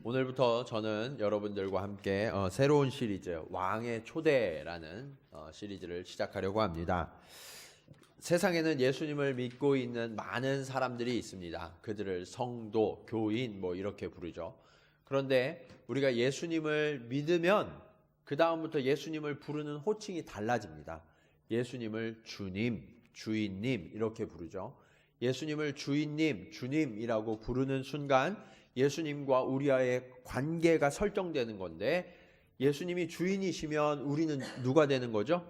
오늘부터 저는 여러분들과 함께 새로운 시리즈 왕의 초대라는 시리즈를 시작하려고 합니다. 세상에는 예수님을 믿고 있는 많은 사람들이 있습니다. 그들을 성도, 교인 이렇게 부르죠. 그런데 우리가 예수님을 믿으면 그 다음부터 예수님을 부르는 호칭이 달라집니다. 예수님을 주님, 주인님 이렇게 부르죠. 예수님을 주인님, 주님이라고 부르는 순간 예수님과 우리와의 관계가 설정되는 건데, 예수님이 주인이시면 우리는 누가 되는 거죠?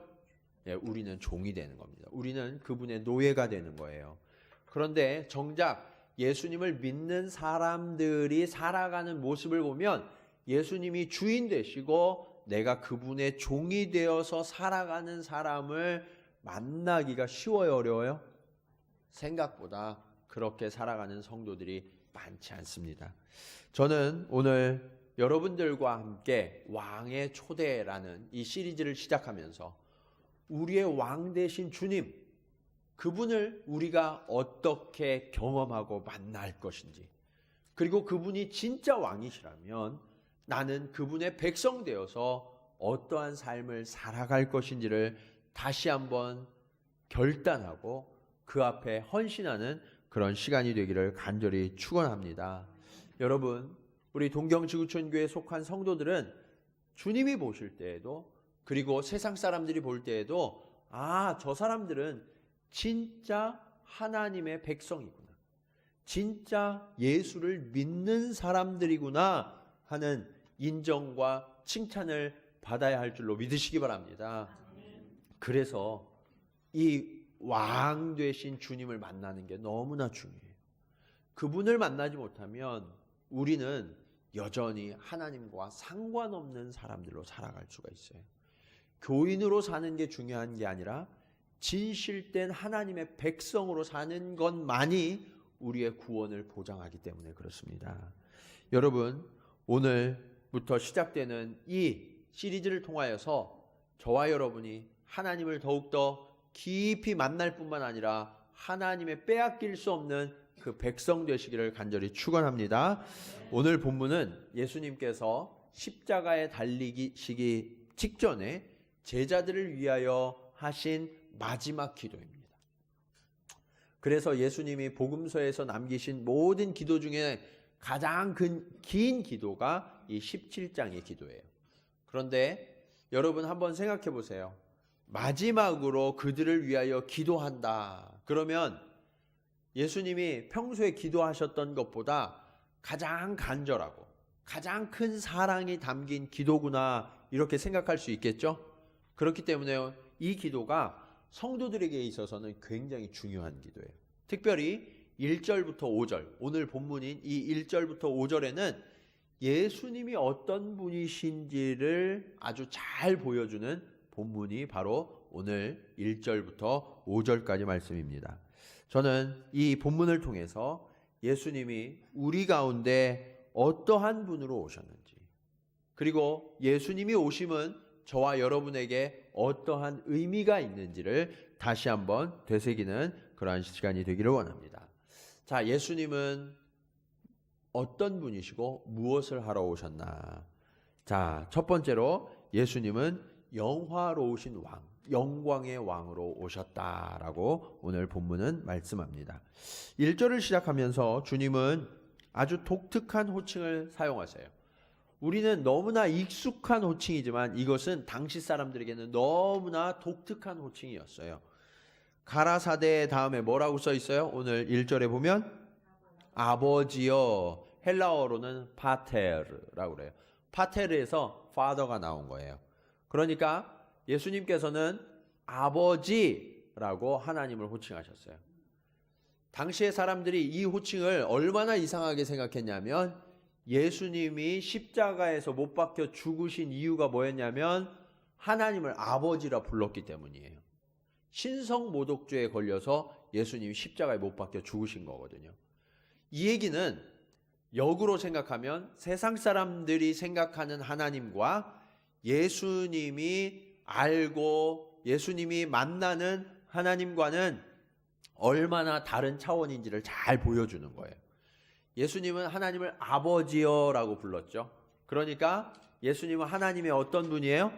우리는 종이 되는 겁니다. 우리는 그분의 노예가 되는 거예요. 그런데 정작 예수님을 믿는 사람들이 살아가는 모습을 보면 예수님이 주인 되시고 내가 그분의 종이 되어서 살아가는 사람을 만나기가 쉬워요, 어려워요? 생각보다 그렇게 살아가는 성도들이 많지 않습니다. 저는 오늘 여러분들과 함께 왕의 초대라는 이 시리즈를 시작하면서 우리의 왕 되신 주님, 그분을 우리가 어떻게 경험하고 만날 것인지, 그리고 그분이 진짜 왕이시라면 나는 그분의 백성 되어서 어떠한 삶을 살아갈 것인지를 다시 한번 결단하고 그 앞에 헌신하는 그런 시간이 되기를 간절히 축원합니다. 여러분, 우리 동경지구촌교회에 속한 성도들은 주님이 보실 때에도, 그리고 세상 사람들이 볼 때에도 저 사람들은 진짜 하나님의 백성이구나, 진짜 예수를 믿는 사람들이구나 하는 인정과 칭찬을 받아야 할 줄로 믿으시기 바랍니다. 그래서 이 왕 되신 주님을 만나는 게 너무나 중요해요. 그분을 만나지 못하면 우리는 여전히 하나님과 상관없는 사람들로 살아갈 수가 있어요. 교인으로 사는 게 중요한 게 아니라 진실된 하나님의 백성으로 사는 것만이 우리의 구원을 보장하기 때문에 그렇습니다. 여러분, 오늘부터 시작되는 이 시리즈를 통하여서 저와 여러분이 하나님을 더욱더 깊이 만날 뿐만 아니라 하나님의 빼앗길 수 없는 그 백성 되시기를 간절히 축원합니다. 오늘 본문은 예수님께서 십자가에 달리시기 직전에 제자들을 위하여 하신 마지막 기도입니다. 그래서 예수님이 복음서에서 남기신 모든 기도 중에 가장 긴 기도가 이 17장의 기도예요. 그런데 여러분 한번 생각해 보세요. 마지막으로 그들을 위하여 기도한다. 그러면 예수님이 평소에 기도하셨던 것보다 가장 간절하고 가장 큰 사랑이 담긴 기도구나, 이렇게 생각할 수 있겠죠? 그렇기 때문에 이 기도가 성도들에게 있어서는 굉장히 중요한 기도예요. 특별히 1절부터 5절, 오늘 본문인 이 1절부터 5절에는 예수님이 어떤 분이신지를 아주 잘 보여주는 본문이 바로 오늘 1절부터 5절까지 말씀입니다. 저는 이 본문을 통해서 예수님이 우리 가운데 어떠한 분으로 오셨는지, 그리고 예수님이 오심은 저와 여러분에게 어떠한 의미가 있는지를 다시 한번 되새기는 그러한 시간이 되기를 원합니다. 자, 예수님은 어떤 분이시고 무엇을 하러 오셨나? 자, 첫 번째로 예수님은 영화로우신 왕, 영광의 왕으로 오셨다라고 오늘 본문은 말씀합니다. 1절을 시작하면서 주님은 아주 독특한 호칭을 사용하세요. 우리는 너무나 익숙한 호칭이지만 이것은 당시 사람들에게는 너무나 독특한 호칭이었어요. 가라사대 다음에 뭐라고 써 있어요? 오늘 1절에 보면 아버지여, 헬라어로는 파테르라고 그래요. 파테르에서 father가 나온 거예요. 그러니까 예수님께서는 아버지라고 하나님을 호칭하셨어요. 당시의 사람들이 이 호칭을 얼마나 이상하게 생각했냐면, 예수님이 십자가에서 못 박혀 죽으신 이유가 뭐였냐면 하나님을 아버지라 불렀기 때문이에요. 신성모독죄에 걸려서 예수님이 십자가에 못 박혀 죽으신 거거든요. 이 얘기는 역으로 생각하면 세상 사람들이 생각하는 하나님과 예수님이 알고 예수님이 만나는 하나님과는 얼마나 다른 차원인지를 잘 보여주는 거예요. 예수님은 하나님을 아버지여라고 불렀죠. 그러니까 예수님은 하나님의 어떤 분이에요?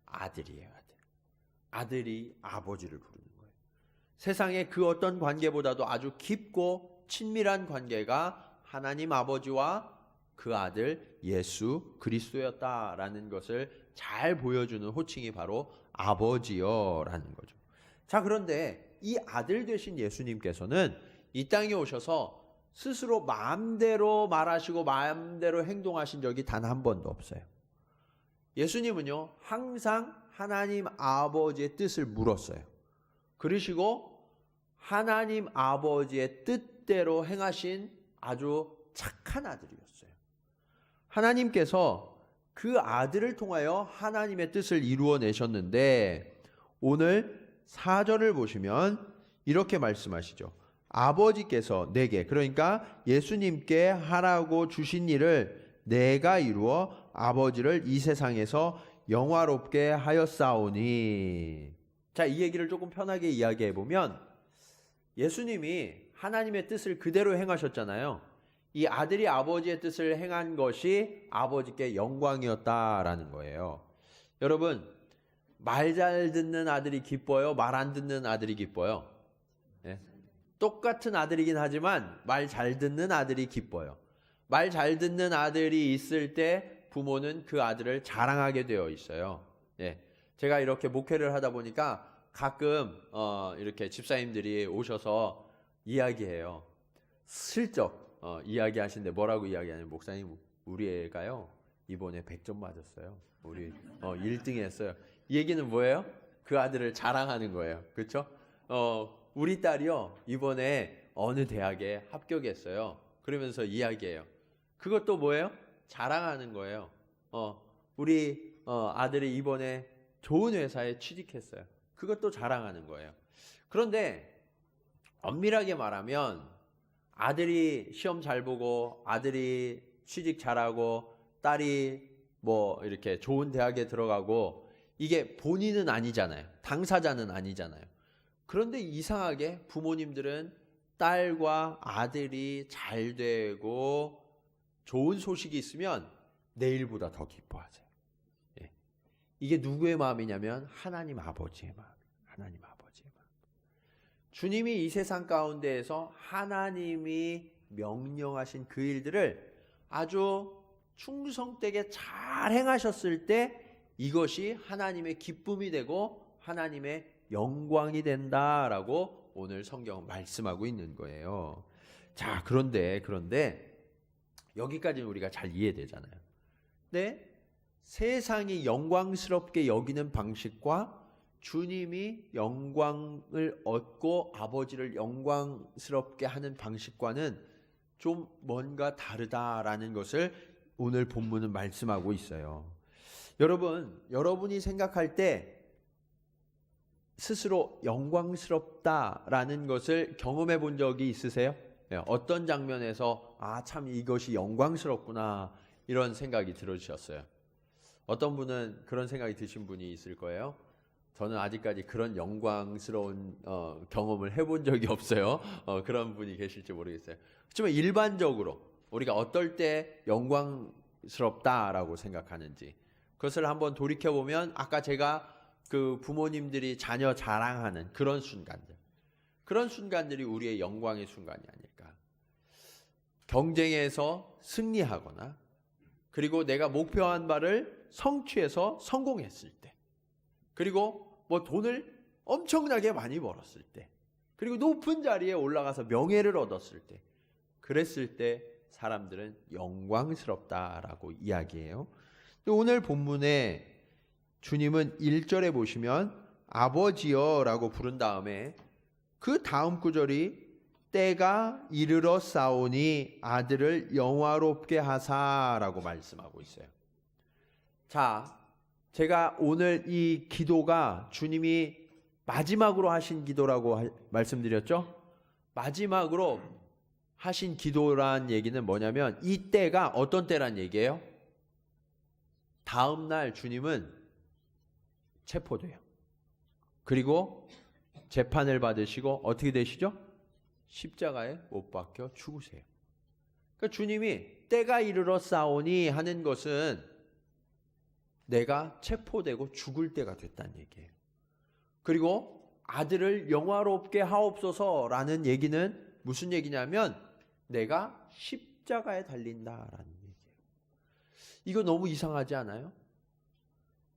아들이에요. 아들이 아버지를 부르는 거예요. 세상의 그 어떤 관계보다도 아주 깊고 친밀한 관계가 하나님 아버지와 그 아들 예수 그리스도였다라는 것을 잘 보여주는 호칭이 바로 아버지여라는 거죠. 자, 그런데 이 아들 되신 예수님께서는 이 땅에 오셔서 스스로 마음대로 말하시고 마음대로 행동하신 적이 단 한 번도 없어요. 예수님은요, 항상 하나님 아버지의 뜻을 물었어요. 그러시고 하나님 아버지의 뜻대로 행하신 아주 착한 아들이었어요. 하나님께서 그 아들을 통하여 하나님의 뜻을 이루어내셨는데 오늘 4절을 보시면 이렇게 말씀하시죠. 아버지께서 내게, 그러니까 예수님께 하라고 주신 일을 내가 이루어 아버지를 이 세상에서 영화롭게 하였사오니. 자, 이 얘기를 조금 편하게 이야기해 보면 예수님이 하나님의 뜻을 그대로 행하셨잖아요. 이 아들이 아버지의 뜻을 행한 것이 아버지께 영광이었다라는 거예요. 여러분, 말 잘 듣는 아들이 기뻐요? 말 안 듣는 아들이 기뻐요? 네? 똑같은 아들이긴 하지만 말 잘 듣는 아들이 기뻐요. 말 잘 듣는 아들이 있을 때 부모는 그 아들을 자랑하게 되어 있어요. 예. 제가 이렇게 목회를 하다 보니까 가끔 이렇게 집사님들이 오셔서 이야기해요. 슬쩍 이야기하시는데 뭐라고 이야기하냐면, 목사님, 우리 애가요 이번에 100점 맞았어요. 우리 1등 했어요. 이 얘기는 뭐예요? 그 아들을 자랑하는 거예요. 그렇죠? 우리 딸이요 이번에 어느 대학에 합격했어요. 그러면서 이야기해요. 그것도 뭐예요? 자랑하는 거예요. 우리 아들이 이번에 좋은 회사에 취직했어요. 그것도 자랑하는 거예요. 그런데 엄밀하게 말하면 아들이 시험 잘 보고 아들이 취직 잘하고 딸이 뭐 이렇게 좋은 대학에 들어가고 이게 본인은 아니잖아요. 당사자는 아니잖아요. 그런데 이상하게 부모님들은 딸과 아들이 잘 되고 좋은 소식이 있으면 내일보다 더 기뻐하세요. 예. 이게 누구의 마음이냐면 하나님 아버지의 마음. 하나님 아버지의 마음. 주님이 이 세상 가운데에서 하나님이 명령하신 그 일들을 아주 충성되게 잘 행하셨을 때 이것이 하나님의 기쁨이 되고 하나님의 영광이 된다라고 오늘 성경은 말씀하고 있는 거예요. 자, 그런데 여기까지는 우리가 잘 이해되잖아요. 근데 세상이 영광스럽게 여기는 방식과 주님이 영광을 얻고 아버지를 영광스럽게 하는 방식과는 좀 뭔가 다르다라는 것을 오늘 본문은 말씀하고 있어요. 여러분이 생각할 때 스스로 영광스럽다라는 것을 경험해 본 적이 있으세요? 어떤 장면에서 참 이것이 영광스럽구나 이런 생각이 들으셨어요? 어떤 분은 그런 생각이 드신 분이 있을 거예요. 저는 아직까지 그런 영광스러운 경험을 해본 적이 없어요. 그런 분이 계실지 모르겠어요. 그렇지만 일반적으로 우리가 어떨 때 영광스럽다라고 생각하는지 그것을 한번 돌이켜보면 아까 제가 그 부모님들이 자녀 자랑하는 그런 순간들이 우리의 영광의 순간이 아닐까. 경쟁에서 승리하거나 그리고 내가 목표한 바를 성취해서 성공했을 때, 그리고 뭐 돈을 엄청나게 많이 벌었을 때, 그리고 높은 자리에 올라가서 명예를 얻었을 때, 그랬을 때 사람들은 영광스럽다라고 이야기해요. 오늘 본문에 주님은 1절에 보시면 아버지여라고 부른 다음에 그 다음 구절이 때가 이르러 싸우니 아들을 영화롭게 하사라고 말씀하고 있어요. 자, 제가 오늘 이 기도가 주님이 마지막으로 하신 기도라고 말씀드렸죠? 마지막으로 하신 기도란 얘기는 뭐냐면 이 때가 어떤 때란 얘기예요? 다음 날 주님은 체포돼요. 그리고 재판을 받으시고 어떻게 되시죠? 십자가에 못 박혀 죽으세요. 그러니까 주님이 때가 이르러 싸우니 하는 것은 내가 체포되고 죽을 때가 됐다는 얘기예요. 그리고 아들을 영화롭게 하옵소서라는 얘기는 무슨 얘기냐면 내가 십자가에 달린다라는 얘기예요. 이거 너무 이상하지 않아요?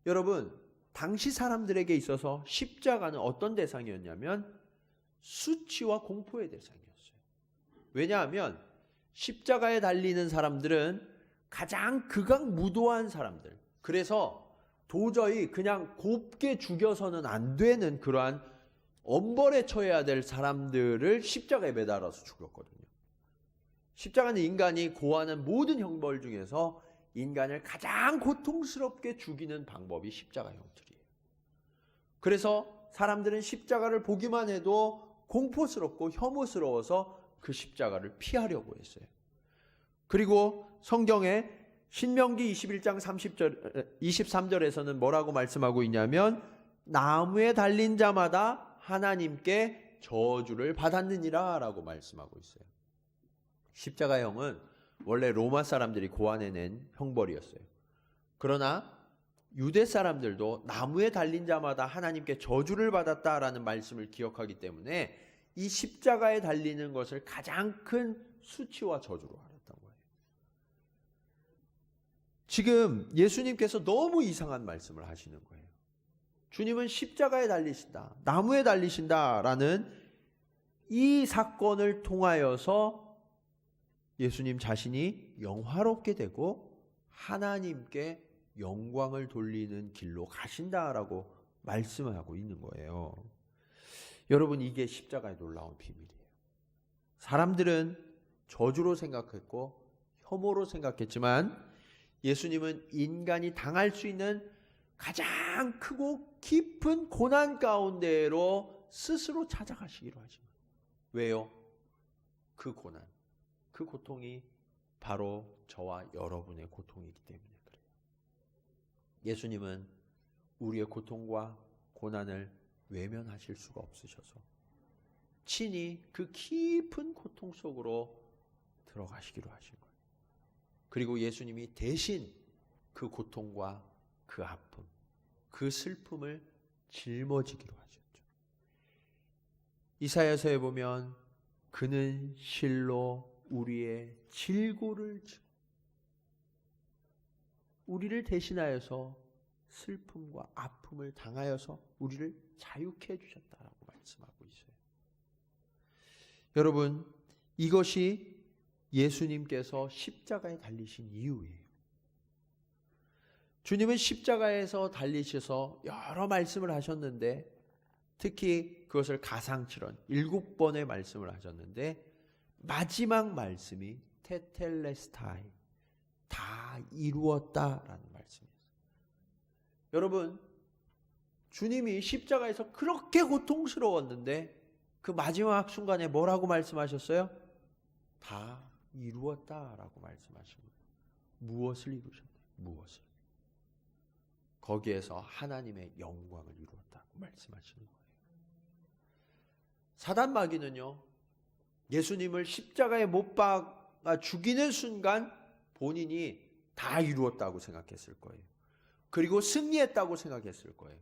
여러분, 당시 사람들에게 있어서 십자가는 어떤 대상이었냐면 수치와 공포의 대상이었어요. 왜냐하면 십자가에 달리는 사람들은 가장 극악무도한 사람들, 그래서 도저히 그냥 곱게 죽여서는 안 되는 그러한 엄벌에 처해야 될 사람들을 십자가에 매달아서 죽였거든요. 십자가는 인간이 고하는 모든 형벌 중에서 인간을 가장 고통스럽게 죽이는 방법이 십자가 형틀이에요. 그래서 사람들은 십자가를 보기만 해도 공포스럽고 혐오스러워서 그 십자가를 피하려고 했어요. 그리고 성경에 신명기 21장 23절에서는 뭐라고 말씀하고 있냐면 나무에 달린 자마다 하나님께 저주를 받았느니라 라고 말씀하고 있어요. 십자가형은 원래 로마 사람들이 고안해낸 형벌이었어요. 그러나 유대 사람들도 나무에 달린 자마다 하나님께 저주를 받았다라는 말씀을 기억하기 때문에 이 십자가에 달리는 것을 가장 큰 수치와 저주로 알았던 거예요. 지금 예수님께서 너무 이상한 말씀을 하시는 거예요. 주님은 십자가에 달리신다, 나무에 달리신다라는 이 사건을 통하여서 예수님 자신이 영화롭게 되고 하나님께 영광을 돌리는 길로 가신다라고 말씀하고 있는 거예요. 여러분, 이게 십자가의 놀라운 비밀이에요. 사람들은 저주로 생각했고 혐오로 생각했지만 예수님은 인간이 당할 수 있는 가장 크고 깊은 고난 가운데로 스스로 찾아가시기로 하신 거예요. 왜요? 그 고난, 그 고통이 바로 저와 여러분의 고통이기 때문에 그래요. 예수님은 우리의 고통과 고난을 외면하실 수가 없으셔서 친히 그 깊은 고통 속으로 들어가시기로 하신 거예요. 그리고 예수님이 대신 그 고통과 그 아픔, 그 슬픔을 짊어지기로 하셨죠. 이사야서에 보면 그는 실로 우리의 질고를 지고 우리를 대신하여서 슬픔과 아픔을 당하여서 우리를 자유케 해주셨다라고 말씀하고 있어요. 여러분, 이것이 예수님께서 십자가에 달리신 이유예요. 주님은 십자가에서 달리셔서 여러 말씀을 하셨는데 특히 그것을 가상칠언 7번의 말씀을 하셨는데 마지막 말씀이 테텔레스타이, 다 이루었다라는 말씀이었어요. 여러분, 주님이 십자가에서 그렇게 고통스러웠는데 그 마지막 순간에 뭐라고 말씀하셨어요? 다 이루었다라고 말씀하신 거예요. 무엇을 이루셨나요? 무엇을? 거기에서 하나님의 영광을 이루었다고 말씀하시는 거예요. 사단 마귀는요, 예수님을 십자가에 못 박아 죽이는 순간 본인이 다 이루었다고 생각했을 거예요. 그리고 승리했다고 생각했을 거예요.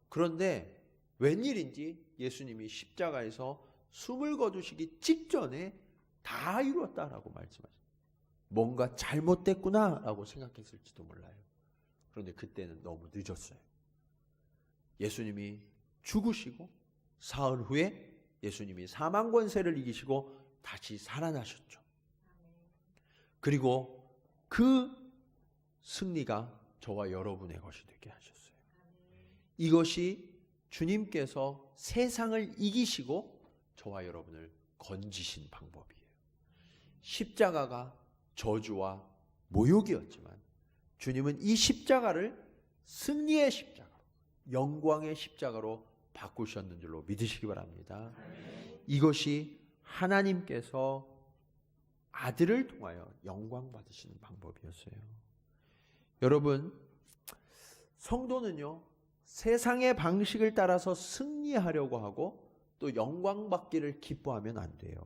그런데 웬일인지 예수님이 십자가에서 숨을 거두시기 직전에 다 이루었다라고 말씀하셨어요. 뭔가 잘못됐구나라고 생각했을지도 몰라요. 그런데 그때는 너무 늦었어요. 예수님이 죽으시고 사흘 후에 예수님이 사망 권세를 이기시고 다시 살아나셨죠. 그리고 그 승리가 저와 여러분의 것이 되게 하셨어요. 이것이 주님께서 세상을 이기시고 저와 여러분을 건지신 방법이에요. 십자가가 저주와 모욕이었지만 주님은 이 십자가를 승리의 십자가로, 영광의 십자가로 바꾸셨는 줄로 믿으시기 바랍니다. 이것이 하나님께서 아들을 통하여 영광 받으시는 방법이었어요. 여러분, 성도는요, 세상의 방식을 따라서 승리하려고 하고 또 영광 받기를 기뻐하면 안 돼요.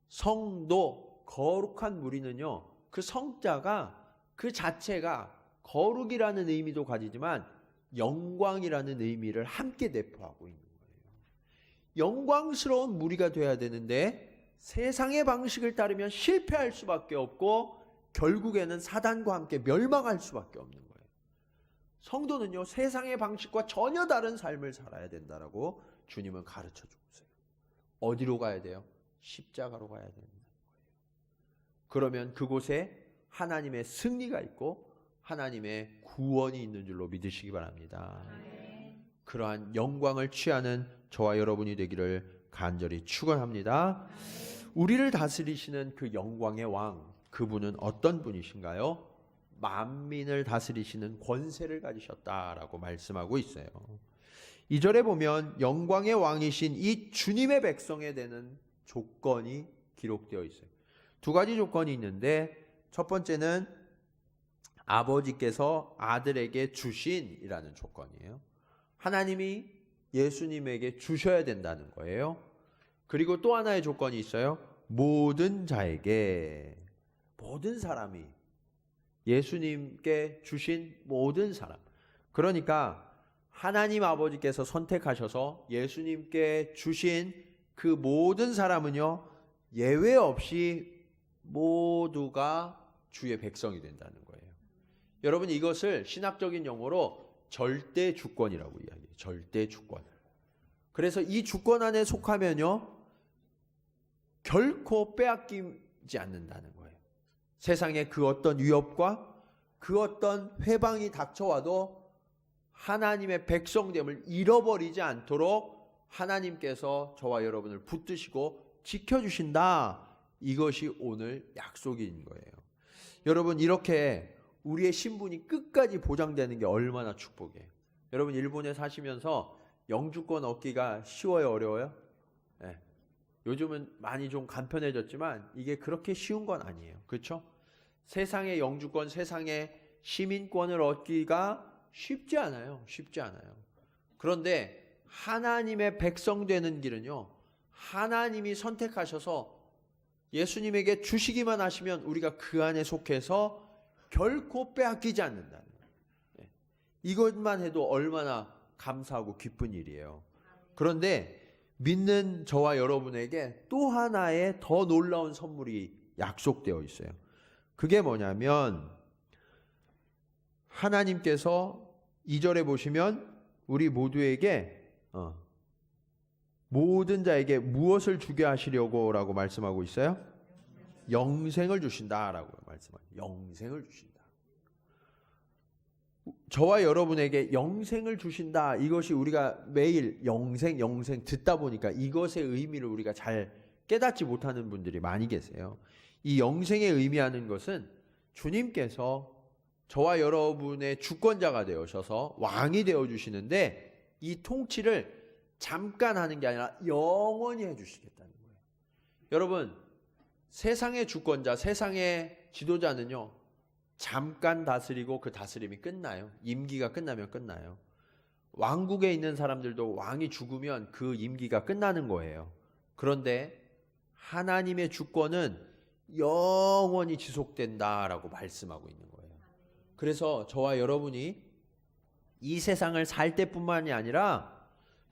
성도, 거룩한 무리는요, 그 성자가 그 자체가 거룩이라는 의미도 가지지만 영광이라는 의미를 함께 내포하고 있는 거예요. 영광스러운 무리가 돼야 되는데 세상의 방식을 따르면 실패할 수밖에 없고 결국에는 사단과 함께 멸망할 수밖에 없는 거예요. 성도는요, 세상의 방식과 전혀 다른 삶을 살아야 된다라고 주님은 가르쳐 주고 있어요. 어디로 가야 돼요? 십자가로 가야 되는 거예요. 그러면 그곳에 하나님의 승리가 있고 하나님의 구원이 있는 줄로 믿으시기 바랍니다. 그러한 영광을 취하는 저와 여러분이 되기를 간절히 축원합니다. 우리를 다스리시는 그 영광의 왕, 그분은 어떤 분이신가요? 만민을 다스리시는 권세를 가지셨다라고 말씀하고 있어요. 2절에 보면 영광의 왕이신 이 주님의 백성에 대한 조건이 기록되어 있어요. 두 가지 조건이 있는데 첫 번째는 아버지께서 아들에게 주신이라는 조건이에요. 하나님이 예수님에게 주셔야 된다는 거예요. 그리고 또 하나의 조건이 있어요. 모든 자에게, 모든 사람이 예수님께 주신 모든 사람, 그러니까 하나님 아버지께서 선택하셔서 예수님께 주신 그 모든 사람은요, 예외 없이 모두가 주의 백성이 된다는 거예요. 여러분, 이것을 신학적인 용어로 절대 주권이라고 이야기해요. 절대 주권. 그래서 이 주권 안에 속하면요, 결코 빼앗기지 않는다는 거예요. 세상의 그 어떤 위협과 그 어떤 회방이 닥쳐와도 하나님의 백성됨을 잃어버리지 않도록 하나님께서 저와 여러분을 붙드시고 지켜주신다. 이것이 오늘 약속인 거예요. 여러분, 이렇게 우리의 신분이 끝까지 보장되는 게 얼마나 축복이에요. 여러분, 일본에 사시면서 영주권 얻기가 쉬워요, 어려워요? 네. 요즘은 많이 좀 간편해졌지만 이게 그렇게 쉬운 건 아니에요. 그렇죠? 세상의 영주권, 세상의 시민권을 얻기가 쉽지 않아요. 쉽지 않아요. 그런데 하나님의 백성 되는 길은요, 하나님이 선택하셔서 예수님에게 주시기만 하시면 우리가 그 안에 속해서 결코 빼앗기지 않는다는 거예요. 이것만 해도 얼마나 감사하고 기쁜 일이에요. 그런데 믿는 저와 여러분에게 또 하나의 더 놀라운 선물이 약속되어 있어요. 그게 뭐냐면 하나님께서 2절에 보시면 우리 모두에게 모든 자에게 무엇을 주게 하시려고 라고 말씀하고 있어요? 영생을 주신다라고 말씀하죠. 영생을 주신다. 저와 여러분에게 영생을 주신다. 이것이 우리가 매일 영생 듣다 보니까 이것의 의미를 우리가 잘 깨닫지 못하는 분들이 많이 계세요. 이 영생의 의미하는 것은 주님께서 저와 여러분의 주권자가 되어셔서 왕이 되어주시는데 이 통치를 잠깐 하는 게 아니라 영원히 해주시겠다는 거예요. 여러분, 세상의 주권자, 세상의 지도자는요, 잠깐 다스리고 그 다스림이 끝나요. 임기가 끝나면 끝나요. 왕국에 있는 사람들도 왕이 죽으면 그 임기가 끝나는 거예요. 그런데 하나님의 주권은 영원히 지속된다라고 말씀하고 있는 거예요. 그래서 저와 여러분이 이 세상을 살 때뿐만이 아니라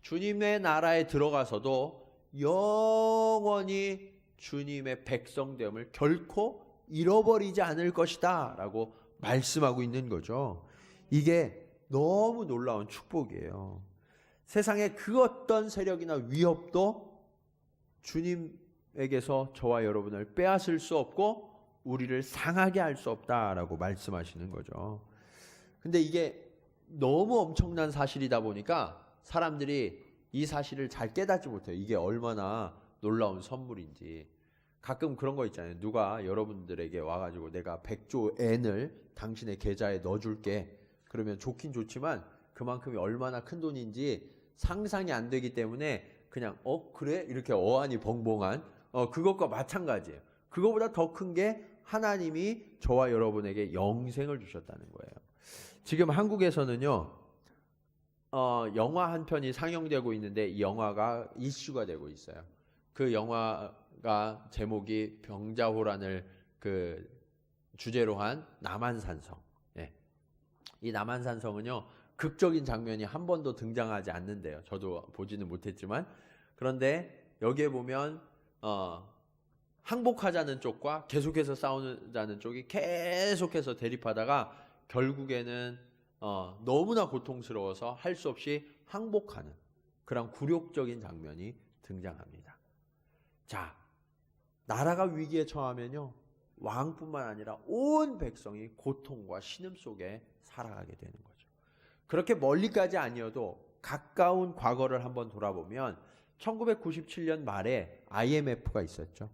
주님의 나라에 들어가서도 영원히 주님의 백성됨을 결코 잃어버리지 않을 것이다 라고 말씀하고 있는 거죠. 이게 너무 놀라운 축복이에요. 세상의 그 어떤 세력이나 위협도 주님에게서 저와 여러분을 빼앗을 수 없고 우리를 상하게 할 수 없다라고 말씀하시는 거죠. 근데 이게 너무 엄청난 사실이다 보니까 사람들이 이 사실을 잘 깨닫지 못해요. 이게 얼마나 놀라운 선물인지. 가끔 그런 거 있잖아요. 누가 여러분들에게 와가지고 내가 100조 엔을 당신의 계좌에 넣어줄게. 그러면 좋긴 좋지만 그만큼이 얼마나 큰 돈인지 상상이 안 되기 때문에 그냥 그래? 이렇게 어안이 벙벙한 그것과 마찬가지예요. 그거보다 더 큰 게 하나님이 저와 여러분에게 영생을 주셨다는 거예요. 지금 한국에서는요, 영화 한 편이 상영되고 있는데 이 영화가 이슈가 되고 있어요. 그 영화가 제목이 병자호란을 그 주제로 한 남한산성. 예. 이 남한산성은요, 극적인 장면이 한 번도 등장하지 않는데요. 저도 보지는 못했지만. 그런데 여기에 보면 항복하자는 쪽과 계속해서 싸우자는 쪽이 계속해서 대립하다가 결국에는 너무나 고통스러워서 할 수 없이 항복하는 그런 굴욕적인 장면이 등장합니다. 자, 나라가 위기에 처하면요, 왕뿐만 아니라 온 백성이 고통과 신음 속에 살아가게 되는 거죠. 그렇게 멀리까지 아니어도 가까운 과거를 한번 돌아보면 1997년 말에 IMF가 있었죠.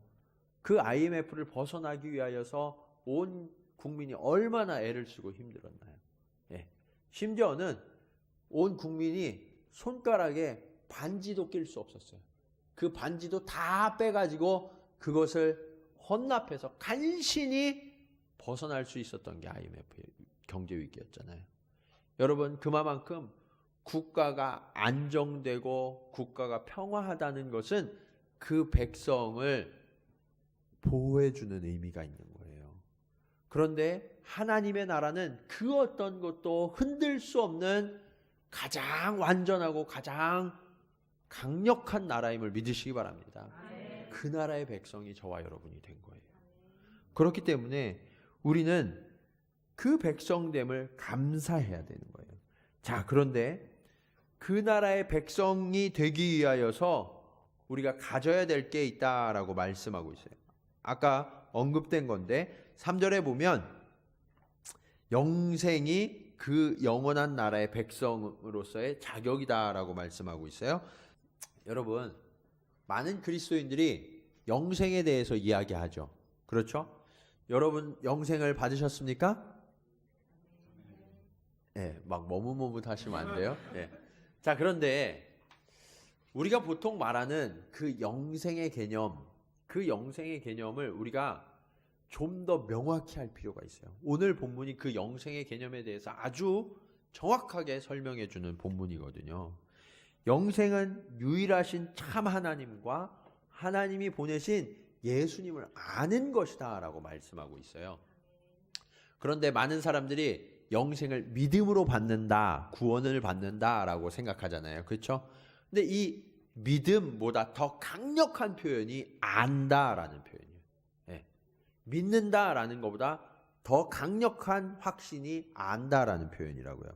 그 IMF를 벗어나기 위하여서 온 국민이 얼마나 애를 쓰고 힘들었나요? 예. 심지어는 온 국민이 손가락에 반지도 낄 수 없었어요. 그 반지도 다 빼가지고 그것을 헌납해서 간신히 벗어날 수 있었던 게 IMF 경제 위기였잖아요. 여러분, 그만큼 국가가 안정되고 국가가 평화하다는 것은 그 백성을 보호해주는 의미가 있는 거예요. 그런데 하나님의 나라는 그 어떤 것도 흔들 수 없는 가장 완전하고 가장 강력한 나라임을 믿으시기 바랍니다. 그 나라의 백성이 저와 여러분이 된 거예요. 그렇기 때문에 우리는 그 백성됨을 감사해야 되는 거예요. 자, 그런데 그 나라의 백성이 되기 위하여서 우리가 가져야 될 게 있다라고 말씀하고 있어요. 아까 언급된 건데 3절에 보면 영생이 그 영원한 나라의 백성으로서의 자격이다라고 말씀하고 있어요. 여러분, 많은 그리스도인들이 영생에 대해서 이야기하죠. 그렇죠? 여러분 영생을 받으셨습니까? 네, 막 머뭇머뭇하시면 안 돼요. 네. 자, 그런데 우리가 보통 말하는 그 영생의 개념, 그 영생의 개념을 우리가 좀 더 명확히 할 필요가 있어요. 오늘 본문이 그 영생의 개념에 대해서 아주 정확하게 설명해 주는 본문이거든요. 영생은 유일하신 참 하나님과 하나님이 보내신 예수님을 아는 것이다 라고 말씀하고 있어요. 그런데 많은 사람들이 영생을 믿음으로 받는다, 구원을 받는다 라고 생각하잖아요. 그렇죠? 근데 이 믿음보다 더 강력한 표현이 안다라는 표현이에요. 네. 믿는다라는 것보다 더 강력한 확신이 안다라는 표현이라고요.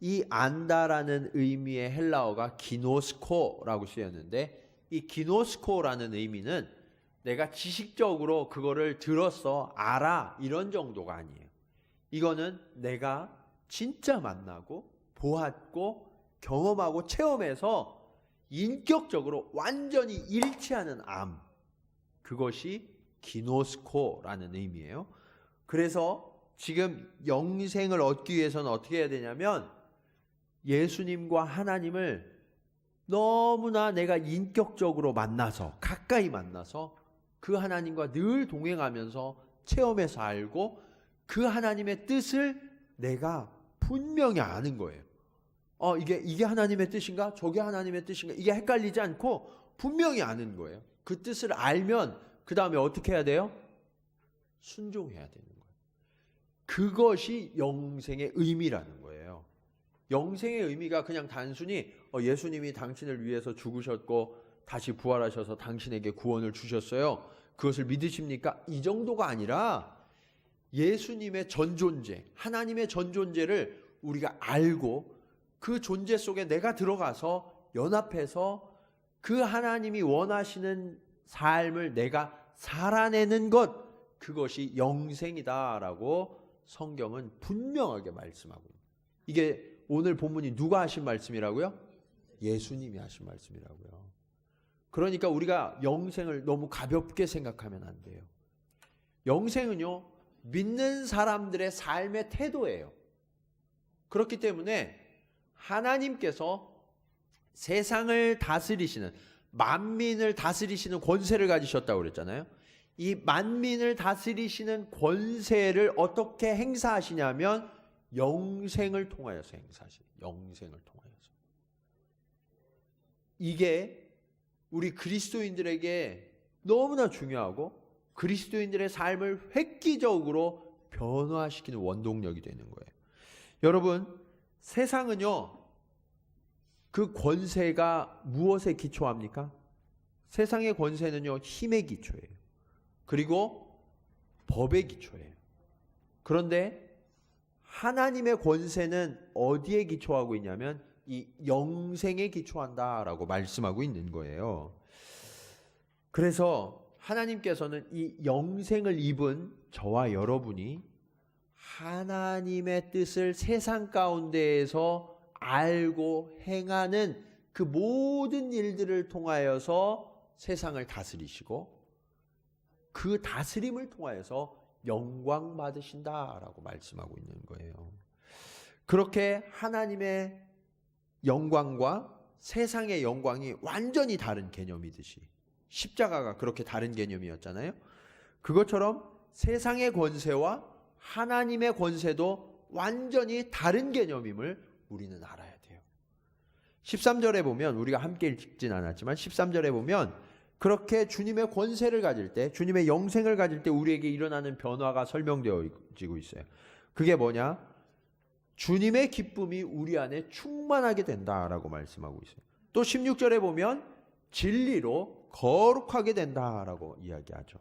이 안다라는 의미의 헬라어가 기노스코라고 쓰였는데, 이 기노스코라는 의미는 내가 지식적으로 그거를 들었어, 알아, 이런 정도가 아니에요. 이거는 내가 진짜 만나고 보았고 경험하고 체험해서 인격적으로 완전히 일치하는 암, 그것이 기노스코라는 의미예요. 그래서 지금 영생을 얻기 위해서는 어떻게 해야 되냐면 예수님과 하나님을 너무나 내가 인격적으로 만나서, 가까이 만나서 그 하나님과 늘 동행하면서 체험해서 알고 그 하나님의 뜻을 내가 분명히 아는 거예요. 이게 하나님의 뜻인가? 저게 하나님의 뜻인가? 이게 헷갈리지 않고 분명히 아는 거예요. 그 뜻을 알면 그 다음에 어떻게 해야 돼요? 순종해야 되는 거예요. 그것이 영생의 의미라는 거예요. 영생의 의미가 그냥 단순히 예수님이 당신을 위해서 죽으셨고 다시 부활하셔서 당신에게 구원을 주셨어요, 그것을 믿으십니까? 이 정도가 아니라 예수님의 전존재, 하나님의 전존재를 우리가 알고 그 존재 속에 내가 들어가서 연합해서 그 하나님이 원하시는 삶을 내가 살아내는 것, 그것이 영생이다라고 성경은 분명하게 말씀하고 있습니다. 이게 오늘 본문이 누가 하신 말씀이라고요? 예수님이 하신 말씀이라고요. 그러니까 우리가 영생을 너무 가볍게 생각하면 안 돼요. 영생은요, 믿는 사람들의 삶의 태도예요. 그렇기 때문에 하나님께서 세상을 다스리시는, 만민을 다스리시는 권세를 가지셨다고 그랬잖아요. 이 만민을 다스리시는 권세를 어떻게 행사하시냐면 영생을 통하여서 행사하시는, 영생을 통하여서. 이게 우리 그리스도인들에게 너무나 중요하고 그리스도인들의 삶을 획기적으로 변화시키는 원동력이 되는 거예요. 여러분, 세상은요, 그 권세가 무엇에 기초합니까? 세상의 권세는요, 힘에 기초해요. 그리고 법에 기초해요. 그런데 하나님의 권세는 어디에 기초하고 있냐면 이 영생에 기초한다라고 말씀하고 있는 거예요. 그래서 하나님께서는 이 영생을 입은 저와 여러분이 하나님의 뜻을 세상 가운데에서 알고 행하는 그 모든 일들을 통하여서 세상을 다스리시고 그 다스림을 통하여서 영광 받으신다라고 말씀하고 있는 거예요. 그렇게 하나님의 영광과 세상의 영광이 완전히 다른 개념이듯이 십자가가 그렇게 다른 개념이었잖아요. 그것처럼 세상의 권세와 하나님의 권세도 완전히 다른 개념임을 우리는 알아야 돼요. 13절에 보면 우리가 함께 읽진 않았지만 13절에 보면 그렇게 주님의 권세를 가질 때, 주님의 영생을 가질 때 우리에게 일어나는 변화가 설명되어지고 있어요. 그게 뭐냐? 주님의 기쁨이 우리 안에 충만하게 된다라고 말씀하고 있어요. 또 16절에 보면 진리로 거룩하게 된다라고 이야기하죠.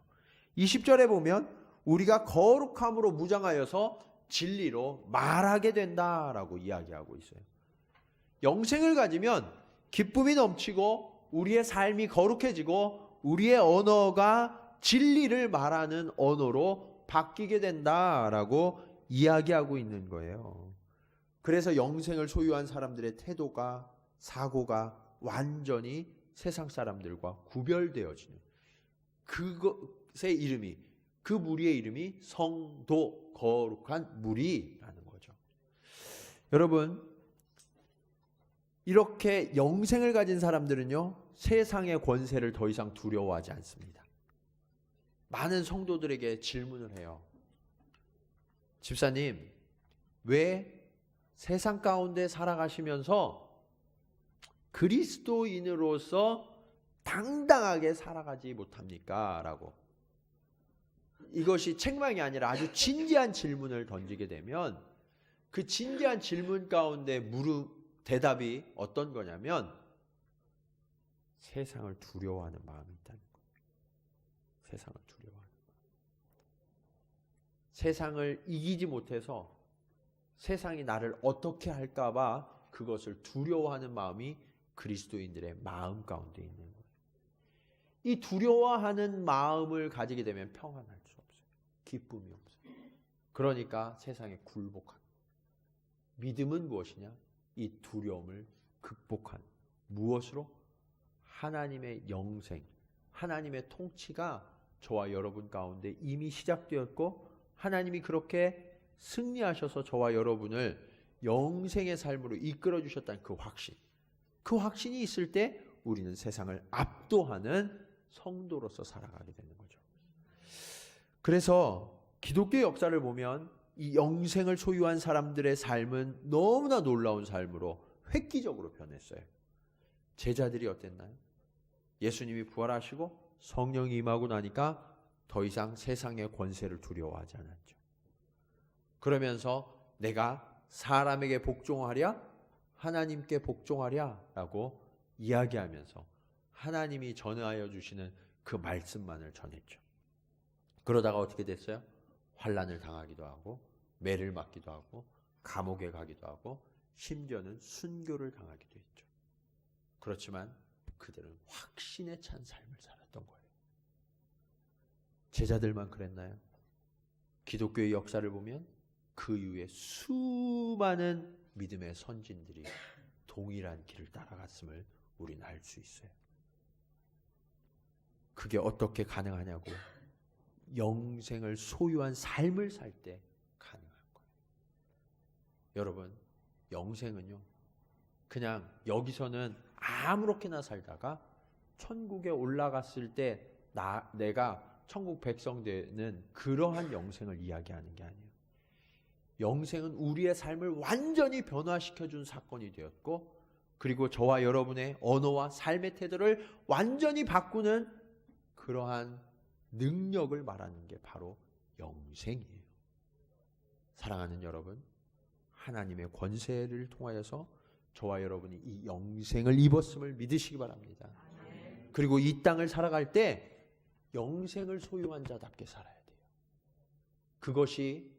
20절에 보면 우리가 거룩함으로 무장하여서 진리로 말하게 된다라고 이야기하고 있어요. 영생을 가지면 기쁨이 넘치고 우리의 삶이 거룩해지고 우리의 언어가 진리를 말하는 언어로 바뀌게 된다라고 이야기하고 있는 거예요. 그래서 영생을 소유한 사람들의 태도가, 사고가 완전히 세상 사람들과 구별되어지는 그것의 이름이, 그 무리의 이름이 성도, 거룩한 무리라는 거죠. 여러분, 이렇게 영생을 가진 사람들은요, 세상의 권세를 더 이상 두려워하지 않습니다. 많은 성도들에게 질문을 해요. 집사님, 왜 세상 가운데 살아가시면서 그리스도인으로서 당당하게 살아가지 못합니까? 라고. 이것이 책망이 아니라 아주 진지한 질문을 던지게 되면 그 진지한 질문 가운데 대답이 어떤 거냐면 세상을 두려워하는 마음이 있다는 거예요. 세상을 두려워하는 마음. 세상을 이기지 못해서 세상이 나를 어떻게 할까 봐 그것을 두려워하는 마음이 그리스도인들의 마음 가운데 있는 거예요. 이 두려워하는 마음을 가지게 되면 평안할 수 없어요. 기쁨이 없어요. 그러니까 세상에 굴복한. 믿음은 무엇이냐? 이 두려움을 극복한. 무엇으로? 하나님의 영생, 하나님의 통치가 저와 여러분 가운데 이미 시작되었고 하나님이 그렇게 승리하셔서 저와 여러분을 영생의 삶으로 이끌어 주셨다는 그 확신. 그 확신이 있을 때 우리는 세상을 압도하는 성도로서 살아가게 되는 거죠. 그래서 기독교 역사를 보면 이 영생을 소유한 사람들의 삶은 너무나 놀라운 삶으로 획기적으로 변했어요. 제자들이 어땠나요? 예수님이 부활하시고 성령이 임하고 나니까 더 이상 세상의 권세를 두려워하지 않았죠. 그러면서 내가 사람에게 복종하랴? 하나님께 복종하랴? 라고 이야기하면서 하나님이 전하여 주시는 그 말씀만을 전했죠. 그러다가 어떻게 됐어요? 환난을 당하기도 하고 매를 맞기도 하고 감옥에 가기도 하고 심지어는 순교를 당하기도 했죠. 그렇지만 그들은 확신에 찬 삶을 살았던 거예요. 제자들만 그랬나요? 기독교의 역사를 보면 그 이후에 수많은 믿음의 선진들이 동일한 길을 따라갔음을 우리는 알 수 있어요. 그게 어떻게 가능하냐고? 영생을 소유한 삶을 살 때 가능한 거예요. 여러분, 영생은요, 그냥 여기서는 아무렇게나 살다가 천국에 올라갔을 때 내가 천국 백성 되는 그러한 영생을 이야기하는 게 아니에요. 영생은 우리의 삶을 완전히 변화시켜준 사건이 되었고 그리고 저와 여러분의 언어와 삶의 태도를 완전히 바꾸는 그러한 능력을 말하는 게 바로 영생이에요. 사랑하는 여러분, 하나님의 권세를 통하여서 저와 여러분이 이 영생을 입었음을 믿으시기 바랍니다. 그리고 이 땅을 살아갈 때 영생을 소유한 자답게 살아야 돼요. 그것이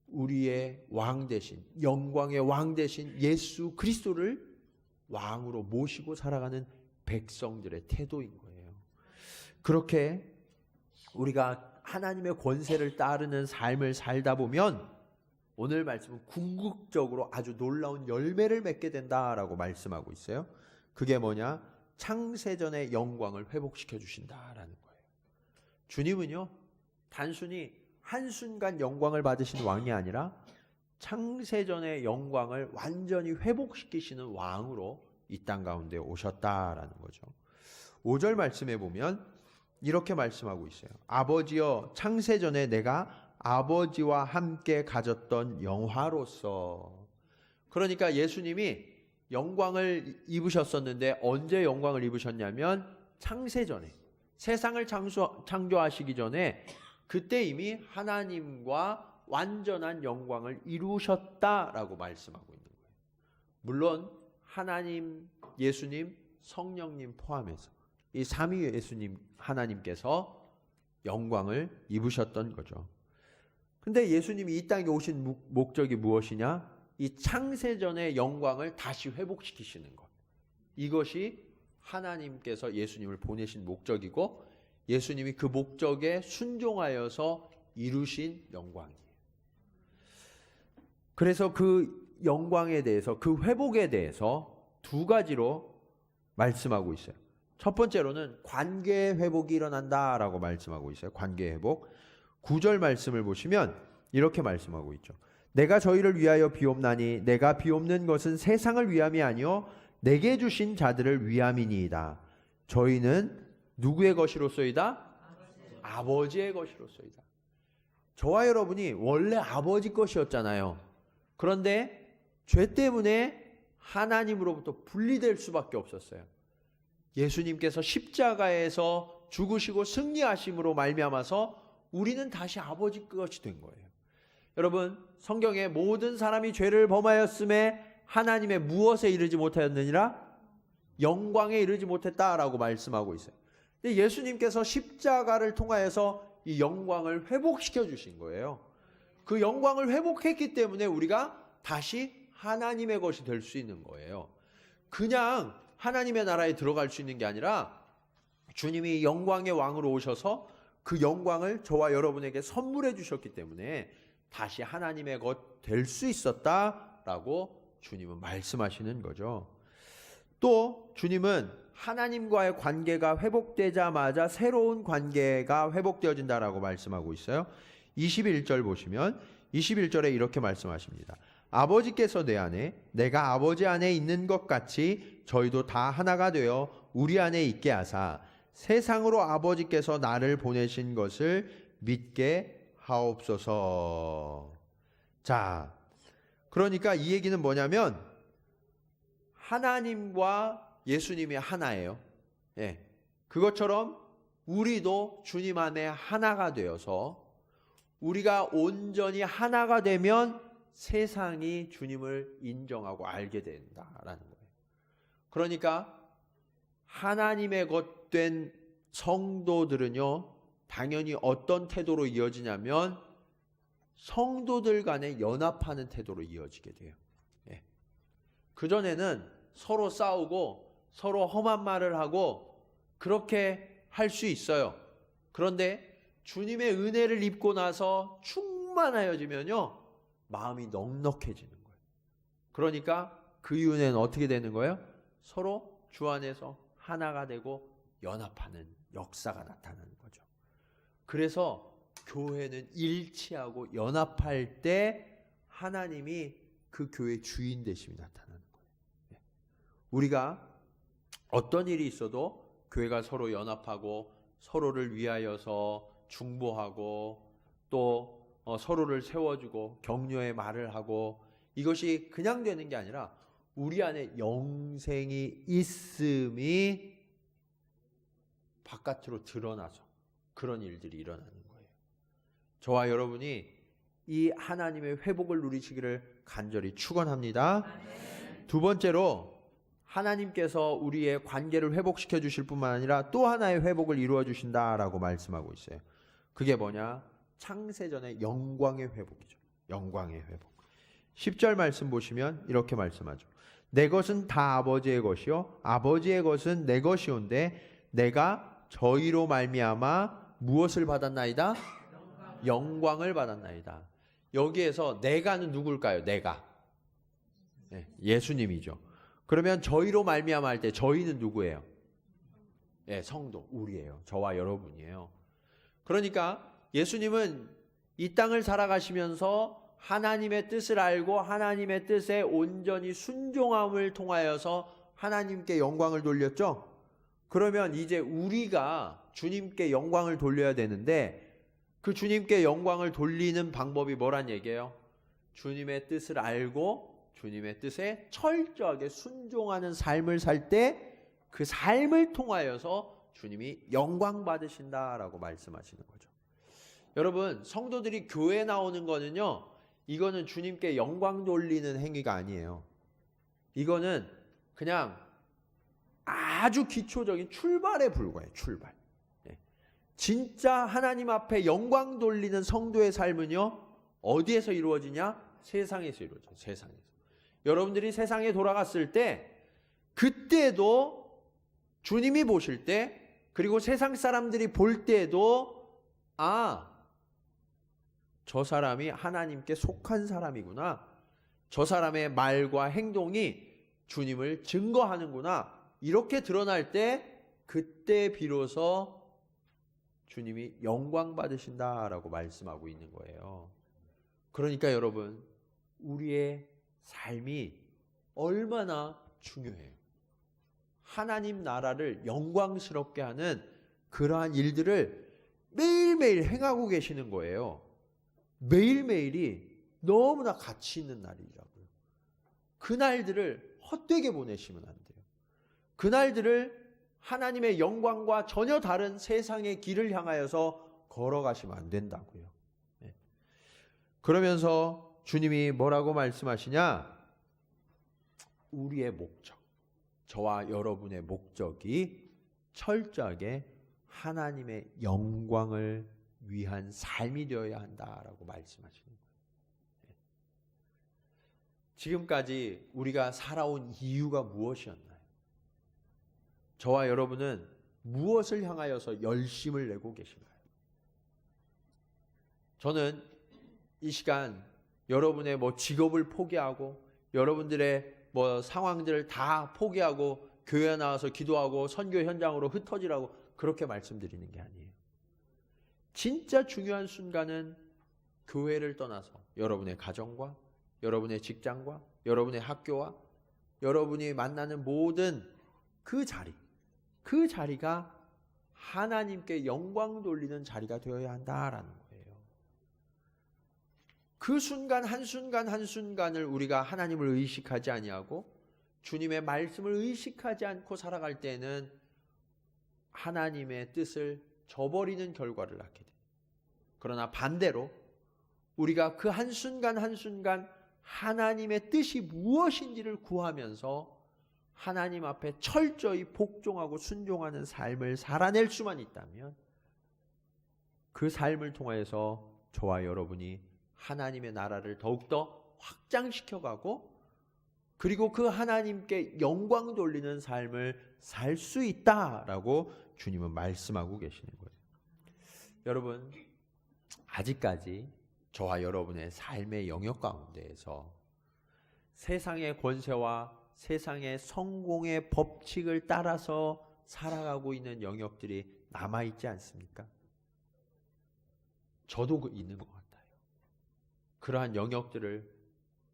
우리의 왕 대신, 영광의 왕 대신 예수 그리스도를 왕으로 모시고 살아가는 백성들의 태도인 거예요. 그렇게 우리가 하나님의 권세를 따르는 삶을 살다 보면 오늘 말씀은 궁극적으로 아주 놀라운 열매를 맺게 된다라고 말씀하고 있어요. 그게 뭐냐? 창세전의 영광을 회복시켜 주신다라는 거예요. 주님은요, 단순히 한순간 영광을 받으신 왕이 아니라 창세전의 영광을 완전히 회복시키시는 왕으로 이 땅 가운데 오셨다라는 거죠. 5절 말씀에 보면 이렇게 말씀하고 있어요. 아버지여, 창세전에 내가 아버지와 함께 가졌던 영화로서. 그러니까 예수님이 영광을 입으셨었는데 언제 영광을 입으셨냐면 창세전에, 세상을 창조하시기 전에 그때 이미 하나님과 완전한 영광을 이루셨다라고 말씀하고 있는 거예요. 물론 하나님, 예수님, 성령님 포함해서 이 삼위 예수님 하나님께서 영광을 입으셨던 거죠. 근데 예수님이 이 땅에 오신 목적이 무엇이냐? 이 창세전의 영광을 다시 회복시키시는 것. 이것이 하나님께서 예수님을 보내신 목적이고 예수님이 그 목적에 순종하여서 이루신 영광이에요. 그래서 그 영광에 대해서, 그 회복에 대해서 두 가지로 말씀하고 있어요. 첫 번째로는 관계 회복이 일어난다라고 말씀하고 있어요. 관계 회복. 9절 말씀을 보시면 이렇게 말씀하고 있죠. 내가 저희를 위하여 비옵나니 내가 비옵는 것은 세상을 위함이 아니요 내게 주신 자들을 위함이니이다. 저희는 누구의 것이로소이다? 아버지의 것이로소이다. 저와 여러분이 원래 아버지 것이었잖아요. 그런데 죄 때문에 하나님으로부터 분리될 수밖에 없었어요. 예수님께서 십자가에서 죽으시고 승리하심으로 말미암아서 우리는 다시 아버지 것이 된 거예요. 여러분, 성경에 모든 사람이 죄를 범하였음에 하나님의 무엇에 이르지 못하였느니라? 영광에 이르지 못했다라고 말씀하고 있어요. 근데 예수님께서 십자가를 통하여서 이 영광을 회복시켜 주신 거예요. 그 영광을 회복했기 때문에 우리가 다시 하나님의 것이 될 수 있는 거예요. 그냥 하나님의 나라에 들어갈 수 있는 게 아니라 주님이 영광의 왕으로 오셔서 그 영광을 저와 여러분에게 선물해 주셨기 때문에 다시 하나님의 것 될 수 있었다라고 주님은 말씀하시는 거죠. 또 주님은 하나님과의 관계가 회복되자마자 새로운 관계가 회복되어진다라고 말씀하고 있어요. 21절 보시면 21절에 이렇게 말씀하십니다. 아버지께서 내 안에, 내가 아버지 안에 있는 것 같이 저희도 다 하나가 되어 우리 안에 있게 하사 세상으로 아버지께서 나를 보내신 것을 믿게 하옵소서. 자, 그러니까 이 얘기는 뭐냐면 하나님과 예수님이 하나예요. 예. 그것처럼 우리도 주님 안에 하나가 되어서 우리가 온전히 하나가 되면 세상이 주님을 인정하고 알게 된다라는 거예요. 그러니까 하나님의 것 된 성도들은요, 당연히 어떤 태도로 이어지냐면 성도들 간에 연합하는 태도로 이어지게 돼요. 예. 그전에는 서로 싸우고 서로 험한 말을 하고 그렇게 할 수 있어요. 그런데 주님의 은혜를 입고 나서 충만하여지면요, 마음이 넉넉해지는 거예요. 그러니까 그 은혜는 어떻게 되는 거예요? 서로 주 안에서 하나가 되고 연합하는 역사가 나타나는 거죠. 그래서 교회는 일치하고 연합할 때 하나님이 그 교회의 주인 되심이 나타나는 거예요. 우리가 어떤 일이 있어도 교회가 서로 연합하고 서로를 위하여서 중보하고 또 서로를 세워주고 격려의 말을 하고 이것이 그냥 되는 게 아니라 우리 안에 영생이 있음이 바깥으로 드러나서 그런 일들이 일어나는 거예요. 저와 여러분이 이 하나님의 회복을 누리시기를 간절히 축원합니다. 두 번째로 하나님께서 우리의 관계를 회복시켜 주실 뿐만 아니라 또 하나의 회복을 이루어 주신다라고 말씀하고 있어요. 그게 뭐냐? 창세전의 영광의 회복이죠. 영광의 회복. 10절 말씀 보시면 이렇게 말씀하죠. 내 것은 다 아버지의 것이요 아버지의 것은 내 것이온데 내가 저희로 말미암아 무엇을 받았나이다? 영광을 받았나이다. 여기에서 내가는 누굴까요? 내가. 네, 예수님이죠. 그러면 저희로 말미암아 할 때 저희는 누구예요? 네, 성도, 우리예요. 저와 여러분이에요. 그러니까 예수님은 이 땅을 살아가시면서 하나님의 뜻을 알고 하나님의 뜻에 온전히 순종함을 통하여서 하나님께 영광을 돌렸죠. 그러면 이제 우리가 주님께 영광을 돌려야 되는데 그 주님께 영광을 돌리는 방법이 뭐란 얘기예요? 주님의 뜻을 알고 주님의 뜻에 철저하게 순종하는 삶을 살 때 그 삶을 통하여서 주님이 영광 받으신다라고 말씀하시는 거죠. 여러분, 성도들이 교회 나오는 거는요, 이거는 주님께 영광 돌리는 행위가 아니에요. 이거는 그냥 아주 기초적인 출발에 불과해요. 출발. 진짜 하나님 앞에 영광 돌리는 성도의 삶은요, 어디에서 이루어지냐? 세상에서 이루어져요. 세상에서. 여러분들이 세상에 돌아갔을 때 그때도 주님이 보실 때, 그리고 세상 사람들이 볼 때에도 저 사람이 하나님께 속한 사람이구나, 저 사람의 말과 행동이 주님을 증거하는구나, 이렇게 드러날 때 그때 비로소 주님이 영광 받으신다라고 말씀하고 있는 거예요. 그러니까 여러분, 우리의 삶이 얼마나 중요해요. 하나님 나라를 영광스럽게 하는 그러한 일들을 매일매일 행하고 계시는 거예요. 매일매일이 너무나 가치 있는 날이라고요. 그날들을 헛되게 보내시면 안 돼요. 그날들을 하나님의 영광과 전혀 다른 세상의 길을 향하여서 걸어가시면 안 된다고요. 그러면서 주님이 뭐라고 말씀하시냐? 우리의 목적, 저와 여러분의 목적이 철저하게 하나님의 영광을 위한 삶이 되어야 한다라고 말씀하시는 거예요. 지금까지 우리가 살아온 이유가 무엇이었나요? 저와 여러분은 무엇을 향하여서 열심을 내고 계신가요? 저는 이 시간 여러분의 직업을 포기하고 여러분들의 상황들을 다 포기하고 교회 나와서 기도하고 선교 현장으로 흩어지라고 그렇게 말씀드리는 게 아니에요. 진짜 중요한 순간은 교회를 떠나서 여러분의 가정과 여러분의 직장과 여러분의 학교와 여러분이 만나는 모든 그 자리가 하나님께 영광 돌리는 자리가 되어야 한다라는 거예요. 그 순간 한순간을 우리가 하나님을 의식하지 아니하고 주님의 말씀을 의식하지 않고 살아갈 때는 하나님의 뜻을 저버리는 결과를 낳게 돼요. 그러나 반대로 우리가 그 한순간 하나님의 뜻이 무엇인지를 구하면서 하나님 앞에 철저히 복종하고 순종하는 삶을 살아낼 수만 있다면 그 삶을 통하여서 저와 여러분이 하나님의 나라를 더욱더 확장시켜가고 그리고 그 하나님께 영광 돌리는 삶을 살 수 있다라고 주님은 말씀하고 계시는 거예요. 여러분, 아직까지 저와 여러분의 삶의 영역 가운데에서 세상의 권세와 세상의 성공의 법칙을 따라서 살아가고 있는 영역들이 남아있지 않습니까? 저도 있는 것 같아요. 그러한 영역들을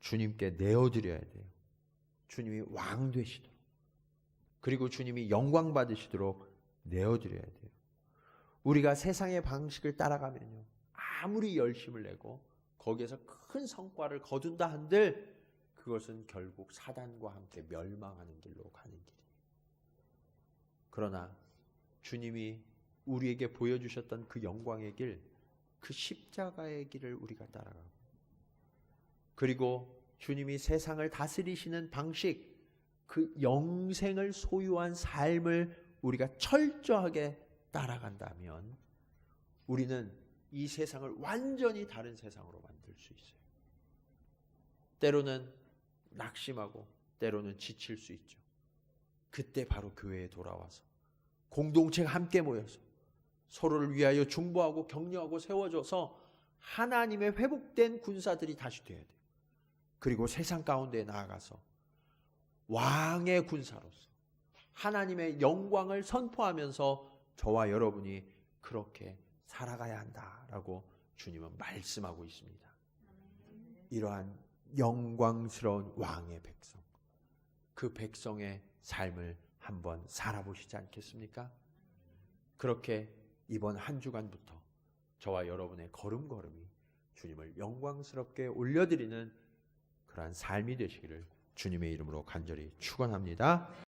주님께 내어드려야 돼요. 주님이 왕 되시도록, 그리고 주님이 영광 받으시도록 내어드려야 돼요. 우리가 세상의 방식을 따라가면요, 아무리 열심을 내고 거기에서 큰 성과를 거둔다 한들 그것은 결국 사단과 함께 멸망하는 길로 가는 길이에요. 그러나 주님이 우리에게 보여주셨던 그 영광의 길, 그 십자가의 길을 우리가 따라가고, 그리고 주님이 세상을 다스리시는 방식, 그 영생을 소유한 삶을 우리가 철저하게 따라간다면 우리는 이 세상을 완전히 다른 세상으로 만들 수 있어요. 때로는 낙심하고 때로는 지칠 수 있죠. 그때 바로 교회에 돌아와서 공동체가 함께 모여서 서로를 위하여 중보하고 격려하고 세워줘서 하나님의 회복된 군사들이 다시 돼야 돼요. 그리고 세상 가운데 나아가서 왕의 군사로서 하나님의 영광을 선포하면서 저와 여러분이 그렇게 살아가야 한다라고 주님은 말씀하고 있습니다. 이러한 영광스러운 왕의 백성, 그 백성의 삶을 한번 살아보시지 않겠습니까? 그렇게 이번 한 주간부터 저와 여러분의 걸음걸음이 주님을 영광스럽게 올려드리는 그러한 삶이 되시기를 주님의 이름으로 간절히 축원합니다.